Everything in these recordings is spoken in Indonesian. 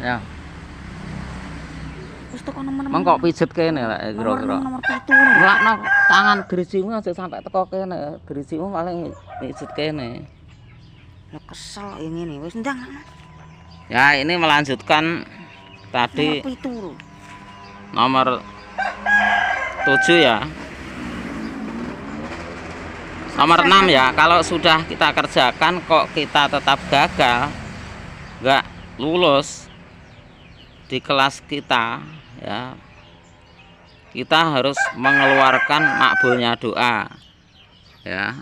Ya. Wis teko nomor. Mengko pijet kene lah kira-kira. Nomor 7 ngono. Ngelakno tangan drisimu aja sampai teko kene. Drisimu paling pijet kene. Lah kesel ini nih wis ndang. Ya, ini melanjutkan tadi nomor 7 ya. Nomor 6 ya, kalau sudah kita kerjakan kok kita tetap gagal, nggak lulus di kelas kita ya, kita harus mengeluarkan makbulnya doa ya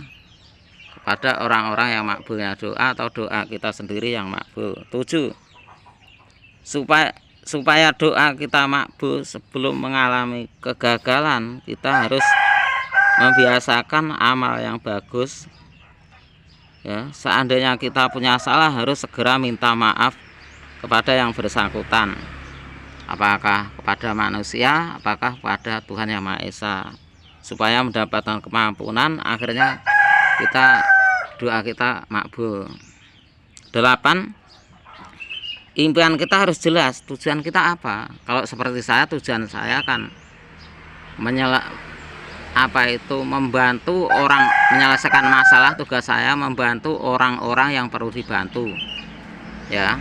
kepada orang-orang yang makbulnya doa atau doa kita sendiri yang makbul. 7, supaya doa kita makbul sebelum mengalami kegagalan, kita harus membiasakan amal yang bagus ya. Seandainya kita punya salah, harus segera minta maaf kepada yang bersangkutan, apakah kepada manusia, apakah kepada Tuhan Yang Maha Esa, supaya mendapatkan kemampuan, akhirnya doa kita makbul. 8, impian kita harus jelas, tujuan kita apa. Kalau seperti saya, tujuan saya kan membantu orang menyelesaikan masalah. Tugas saya membantu orang-orang yang perlu dibantu ya.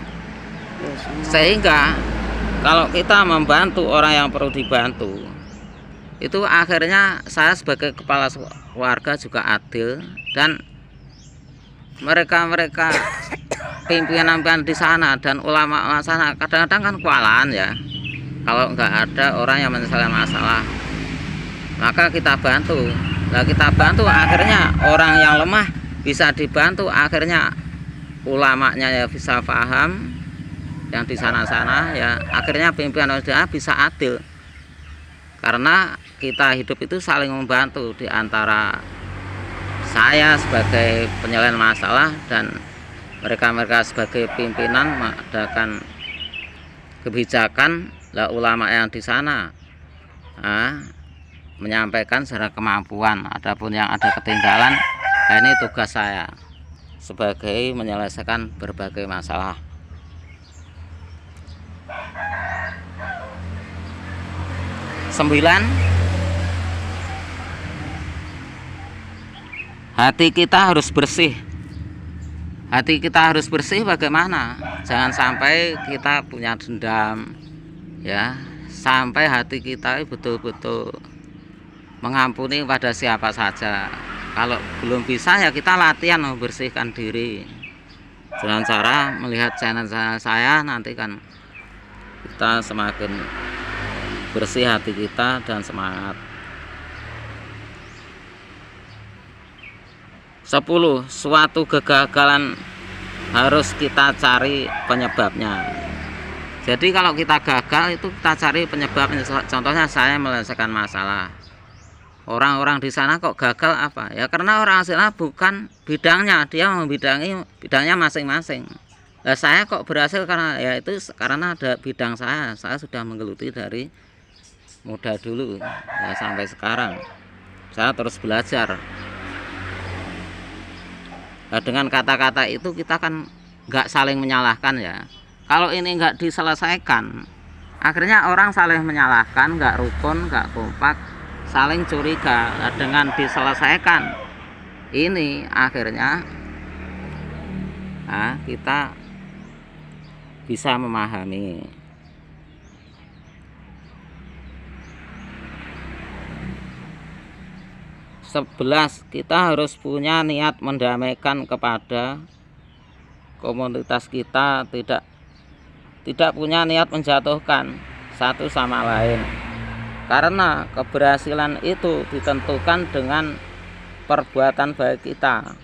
Sehingga kalau kita membantu orang yang perlu dibantu, itu akhirnya saya sebagai kepala keluarga juga adil, dan mereka pimpinan di sana dan ulama sana kadang-kadang kan kewalahan ya. Kalau nggak ada orang yang menyelesaikan masalah, maka kita bantu. Nah, kita bantu akhirnya orang yang lemah bisa dibantu, akhirnya ulamanya ya bisa paham, yang di sana-sana ya, akhirnya pimpinan bisa adil, karena kita hidup itu saling membantu di antara saya sebagai penyelesaian masalah dan mereka sebagai pimpinan mengadakan kebijakan. Lah ulama yang di sana menyampaikan secara kemampuan. Adapun yang ada ketinggalan, ini tugas saya sebagai menyelesaikan berbagai masalah. 9, hati kita harus bersih. Hati kita harus bersih bagaimana? Jangan sampai kita punya dendam ya, sampai hati kita betul-betul mengampuni pada siapa saja. Kalau belum bisa ya kita latihan membersihkan diri dengan cara melihat channel saya. Nanti kan kita semakin bersih hati kita dan semangat. 10, suatu kegagalan harus kita cari penyebabnya. Jadi kalau kita gagal itu kita cari penyebabnya. Contohnya saya menyelesaikan masalah, orang-orang di sana kok gagal apa ya, karena orang sana bukan bidangnya, dia membidangi bidangnya masing-masing. Nah, saya kok berhasil karena ya itu karena ada bidang saya sudah menggeluti dari muda dulu ya, sampai sekarang saya terus belajar. Nah, dengan kata-kata itu kita kan nggak saling menyalahkan ya. Kalau ini nggak diselesaikan, akhirnya orang saling menyalahkan, nggak rukun, nggak kompak, saling curiga. Nah, dengan diselesaikan ini akhirnya kita bisa memahami. 11, kita harus punya niat mendamaikan kepada komunitas kita, tidak punya niat menjatuhkan satu sama lain, karena keberhasilan itu ditentukan dengan perbuatan baik kita.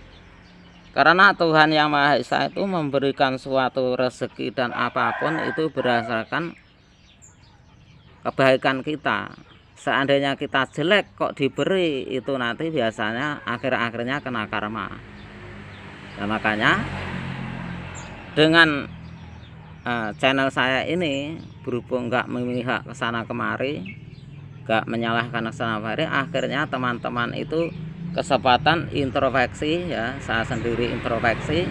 Karena Tuhan Yang Maha Esa itu memberikan suatu rezeki dan apapun itu berdasarkan kebaikan kita. Seandainya kita jelek kok diberi, itu nanti biasanya akhir-akhirnya kena karma. Nah, makanya dengan channel saya ini, berhubung nggak memihak ke sana kemari, nggak menyalahkan ke sana kemari, akhirnya teman-teman itu kesempatan introspeksi ya, saya sendiri introspeksi,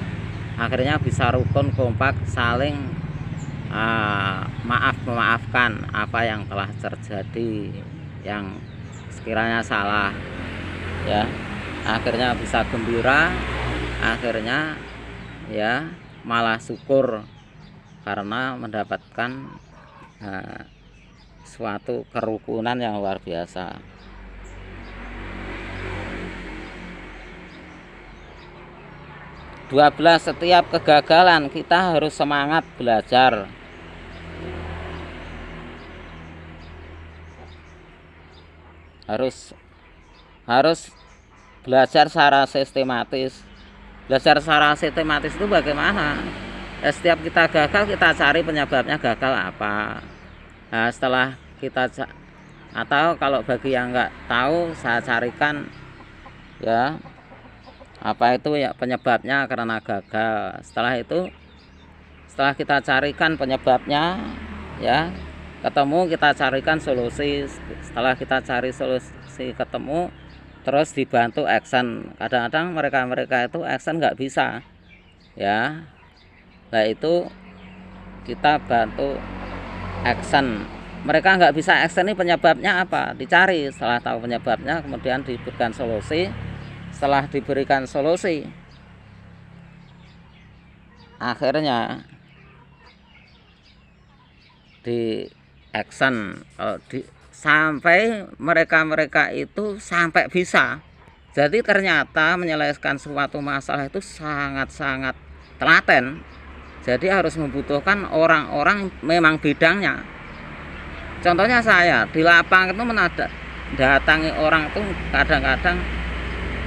akhirnya bisa rukun kompak saling memaafkan apa yang telah terjadi yang sekiranya salah ya, akhirnya bisa gembira, akhirnya ya malah syukur karena mendapatkan suatu kerukunan yang luar biasa. Setiap kegagalan kita harus semangat belajar. Harus belajar secara sistematis. Belajar secara sistematis itu bagaimana? Setiap kita gagal, kita cari penyebabnya gagal apa. Nah, setelah kita atau kalau bagi yang nggak tahu, saya carikan ya apa itu ya penyebabnya karena gagal. Setelah itu, setelah kita carikan penyebabnya ya ketemu, kita carikan solusi. Setelah kita cari solusi ketemu, terus dibantu action. Kadang-kadang mereka itu action nggak bisa ya, nah itu kita bantu action. Mereka nggak bisa action, ini penyebabnya apa, dicari. Setelah tahu penyebabnya, kemudian diberikan solusi. Setelah diberikan solusi, akhirnya di action sampai mereka itu sampai bisa. Jadi ternyata menyelesaikan suatu masalah itu sangat-sangat telaten. Jadi harus membutuhkan orang-orang memang bidangnya. Contohnya saya di lapangan itu mendatangi orang itu kadang-kadang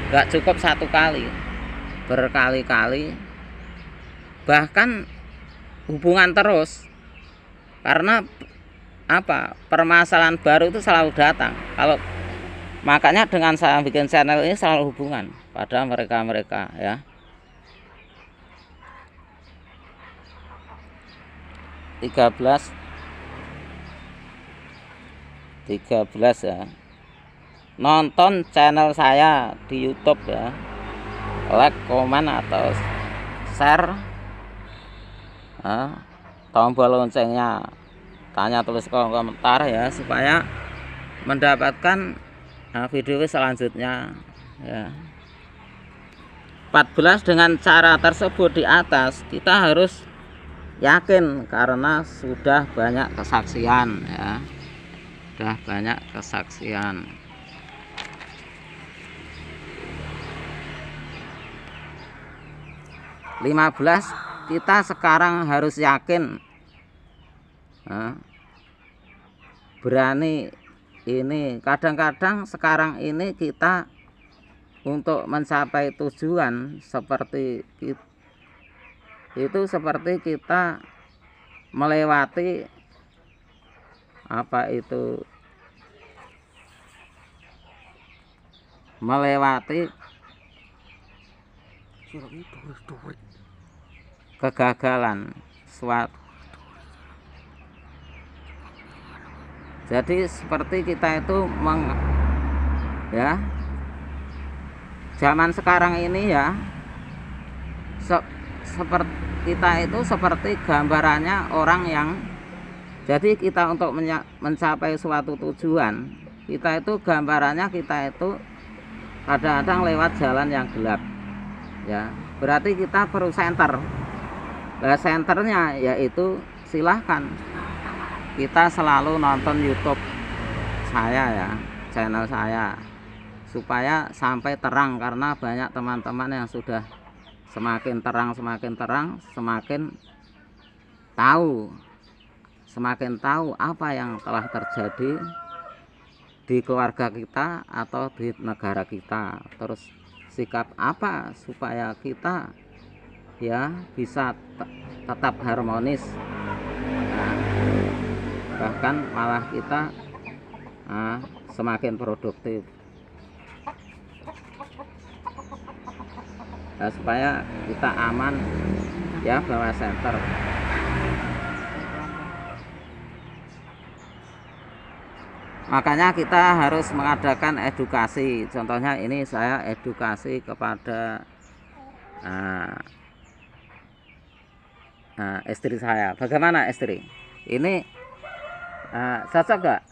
nggak cukup satu kali, berkali-kali, bahkan hubungan terus. Karena apa, permasalahan baru itu selalu datang. Kalau makanya dengan saya bikin channel ini selalu hubungan pada mereka ya. 13 ya, nonton channel saya di YouTube ya, like, komen atau share, tombol loncengnya, tanya, tulis komentar ya, supaya mendapatkan video selanjutnya ya. 14 dengan cara tersebut di atas kita harus yakin karena sudah banyak kesaksian ya, sudah banyak kesaksian. 15 kita sekarang harus yakin, berani. Ini kadang-kadang sekarang ini kita untuk mencapai tujuan seperti itu seperti kita melewati apa itu, melewati kegagalan suatu. Jadi seperti kita itu ya zaman sekarang ini ya, seperti kita itu seperti gambarannya orang yang, jadi kita untuk mencapai suatu tujuan, kita itu gambarannya kita itu kadang-kadang lewat jalan yang gelap ya, berarti kita perlu senter. Nah, senternya yaitu silahkan kita selalu nonton YouTube saya ya, channel saya, supaya sampai terang. Karena banyak teman-teman yang sudah semakin terang semakin tahu apa yang telah terjadi di keluarga kita atau di negara kita, terus sikap apa supaya kita ya bisa tetap harmonis. Nah, bahkan malah kita semakin produktif ya, supaya kita aman ya, bawa senter. Makanya kita harus mengadakan edukasi. Contohnya ini saya edukasi kepada istri saya. Bagaimana istri? Ini cocok nggak?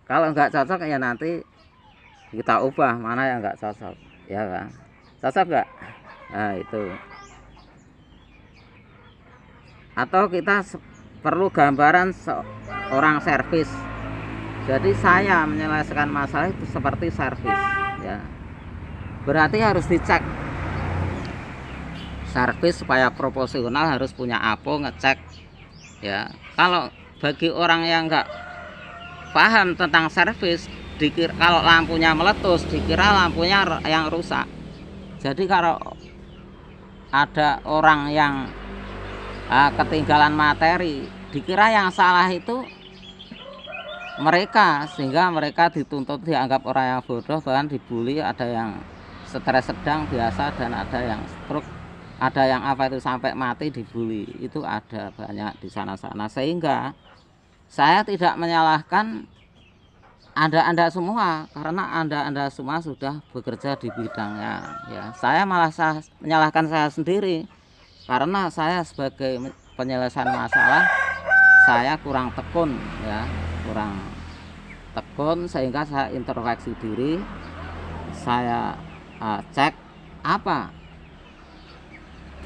Kalau nggak cocok ya nanti kita ubah mana yang nggak cocok, ya kan? Cocok nggak? Nah itu. Atau kita perlu gambaran seorang servis. Jadi saya menyelesaikan masalah itu seperti servis, ya. Berarti harus dicek. Servis supaya proporsional harus punya APO, ngecek, ya. Kalau bagi orang yang nggak paham tentang servis, dikira kalau lampunya meletus dikira lampunya yang rusak. Jadi kalau ada orang yang ketinggalan materi, dikira yang salah itu mereka, sehingga mereka dituntut, dianggap orang yang bodoh, bahkan dibully. Ada yang stres sedang, biasa, dan ada yang stroke, ada yang apa itu sampai mati dibully. Itu ada banyak di sana-sana. Sehingga saya tidak menyalahkan Anda semua, karena Anda semua sudah bekerja di bidangnya, ya. Saya malah menyalahkan saya sendiri, karena saya sebagai penyelesaian masalah saya kurang tekun, ya, kurang tekun, sehingga saya introspeksi diri, saya cek apa,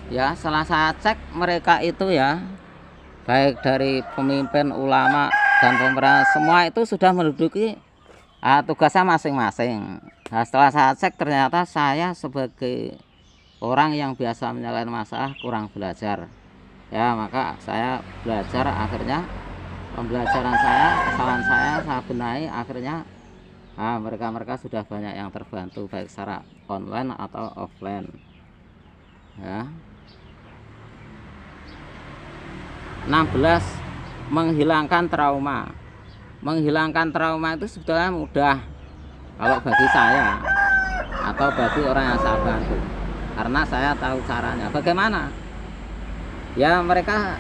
ya. Setelah saya cek mereka itu, ya, baik dari pemimpin, ulama, dan pemerintah, semua itu sudah menduduki tugasnya masing-masing. Nah, setelah saya cek ternyata saya sebagai orang yang biasa menyelesaikan masalah kurang belajar, ya. Maka saya belajar, akhirnya pembelajaran saya, kesalahan saya benahi, akhirnya mereka sudah banyak yang terbantu baik secara online atau offline, ya. 16. Menghilangkan trauma. Menghilangkan trauma itu sebetulnya mudah kalau bagi saya atau bagi orang yang saya bantu, karena saya tahu caranya. Bagaimana? Ya, mereka,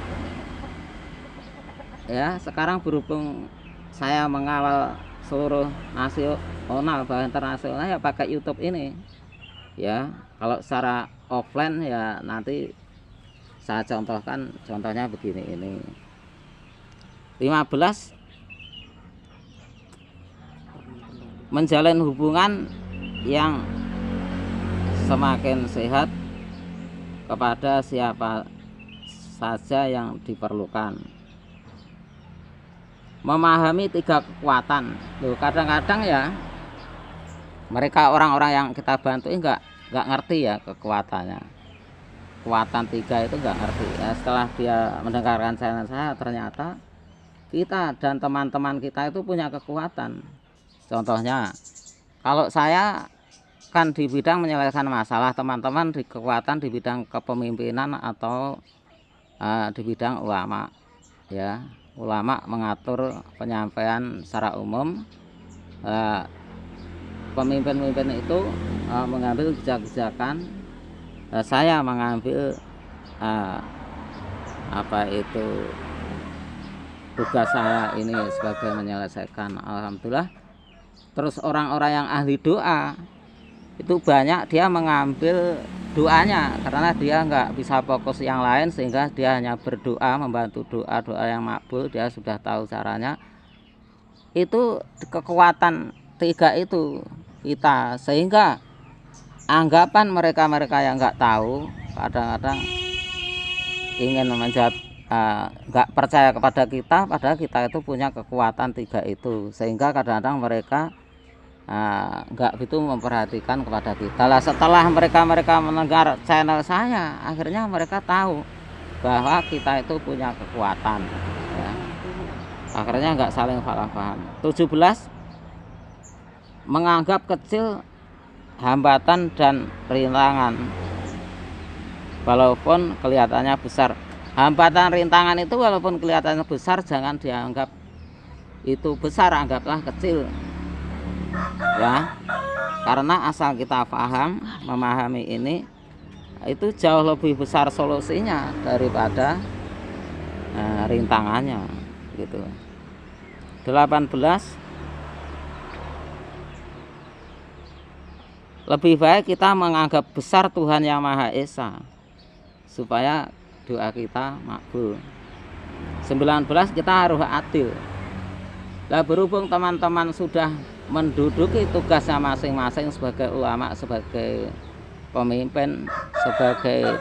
ya, sekarang berhubung saya mengawal seluruh nasional bahkan internasional, ya pakai YouTube ini, ya. Kalau secara offline ya nanti saya contohkan, contohnya begini ini. 15. Menjalin hubungan yang semakin sehat kepada siapa saja yang diperlukan. Memahami 3 kekuatan. Loh, kadang-kadang ya mereka orang-orang yang kita bantu nggak ngerti, ya, kekuatannya. Kekuatan 3 itu nggak ngerti, ya. Setelah dia mendengarkan channel saya, ternyata kita dan teman-teman kita itu punya kekuatan. Contohnya, kalau saya kan di bidang menyelesaikan masalah, teman-teman di kekuatan di bidang kepemimpinan atau di bidang ulama, ya. Ulama mengatur penyampaian secara umum, pemimpin-pemimpin itu mengambil kebijakan, saya mengambil apa itu tugas saya ini sebagai menyelesaikan. Alhamdulillah. Terus orang-orang yang ahli doa itu banyak dia mengambil doanya, karena dia nggak bisa fokus yang lain, sehingga dia hanya berdoa, membantu doa yang makbul. Dia sudah tahu caranya. Itu kekuatan 3 itu kita, sehingga anggapan mereka yang nggak tahu kadang-kadang ingin menjawab, nggak percaya kepada kita, padahal kita itu punya kekuatan 3 itu, sehingga kadang-kadang mereka nggak begitu memperhatikan kepada kita. Lah, setelah mereka mendengar channel saya, akhirnya mereka tahu bahwa kita itu punya kekuatan, ya. Akhirnya nggak saling salah paham. 17. Menganggap kecil hambatan dan rintangan walaupun kelihatannya besar. Hambatan, rintangan itu walaupun kelihatannya besar, jangan dianggap itu besar, anggaplah kecil, ya. Karena asal kita paham, memahami ini, itu jauh lebih besar solusinya daripada rintangannya, gitu. 18. lebih baik kita menganggap besar Tuhan Yang Maha Esa supaya doa kita makbul. 19 kita harus adil. Lah berhubung teman-teman sudah menduduki tugasnya masing-masing sebagai ulama, sebagai pemimpin, sebagai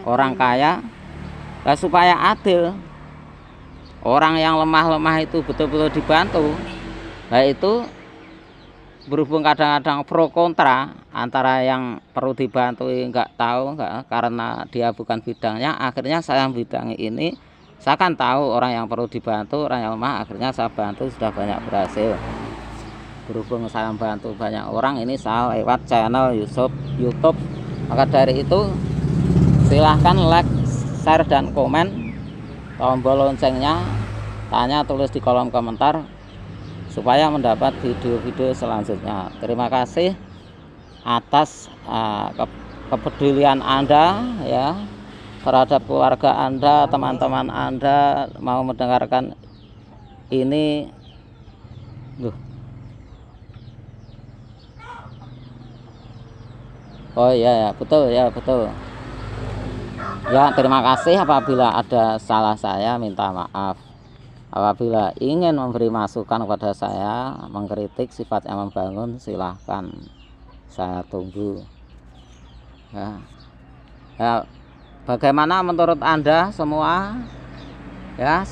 orang kaya, lah supaya adil, orang yang lemah-lemah itu betul-betul dibantu. Nah itu berhubung kadang-kadang pro kontra antara yang perlu dibantu nggak tahu, nggak, karena dia bukan bidangnya. Akhirnya saya bidangi ini, saya kan tahu orang yang perlu dibantu, orang yang lemah, akhirnya saya bantu, sudah banyak berhasil. Berhubung saya membantu banyak orang, ini saya lewat channel YouTube. Maka dari itu silahkan like, share, dan komen, tombol loncengnya, tanya, tulis di kolom komentar supaya mendapat video-video selanjutnya. Terima kasih atas kepedulian Anda ya terhadap keluarga Anda, teman-teman Anda mau mendengarkan ini. Oh iya ya, betul ya, betul. Ya, terima kasih. Apabila ada salah saya minta maaf. Apabila ingin memberi masukan kepada saya, mengkritik sifat yang membangun, silahkan, saya tunggu ya. Ya, bagaimana menurut Anda semua ya?